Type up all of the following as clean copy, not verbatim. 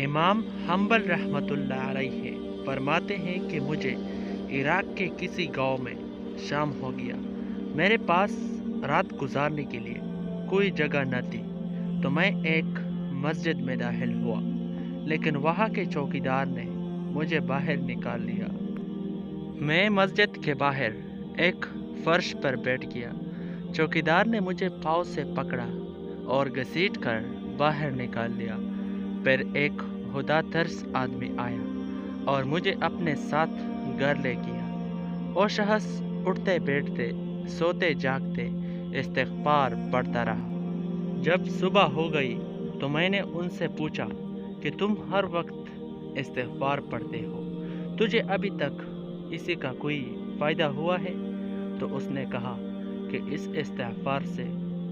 امام حنبل رحمۃ اللہ علیہ فرماتے ہیں کہ مجھے عراق کے کسی گاؤں میں شام ہو گیا۔ میرے پاس رات گزارنے کے لیے کوئی جگہ نہ تھی، تو میں ایک مسجد میں داخل ہوا، لیکن وہاں کے چوکیدار نے مجھے باہر نکال لیا۔ میں مسجد کے باہر ایک فرش پر بیٹھ گیا۔ چوکیدار نے مجھے پاؤں سے پکڑا اور گھسیٹ کر باہر نکال لیا۔ پھر ایک خدا ترس آدمی آیا اور مجھے اپنے ساتھ گھر لے گیا۔ وہ شخص اٹھتے بیٹھتے، سوتے جاگتے استغفار پڑھتا رہا۔ جب صبح ہو گئی تو میں نے ان سے پوچھا کہ تم ہر وقت استغفار پڑھتے ہو، تجھے ابھی تک اسی کا کوئی فائدہ ہوا ہے؟ تو اس نے کہا کہ اس استغفار سے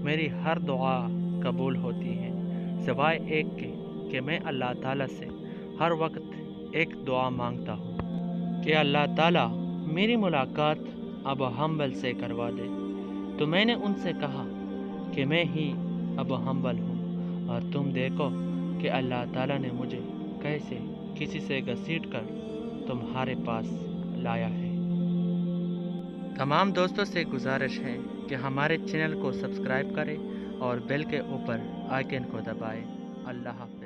میری ہر دعا قبول ہوتی ہے، سوائے ایک کے کہ میں اللہ تعالیٰ سے ہر وقت ایک دعا مانگتا ہوں کہ اللہ تعالیٰ میری ملاقات ابو حنبل سے کروا دے۔ تو میں نے ان سے کہا کہ میں ہی ابو حنبل ہوں، اور تم دیکھو کہ اللہ تعالیٰ نے مجھے کیسے کسی سے گھسیٹ کر تمہارے پاس لایا ہے۔ تمام دوستوں سے گزارش ہے کہ ہمارے چینل کو سبسکرائب کریں اور بیل کے اوپر آئیکن کو دبائیں۔ اللہ حافظ۔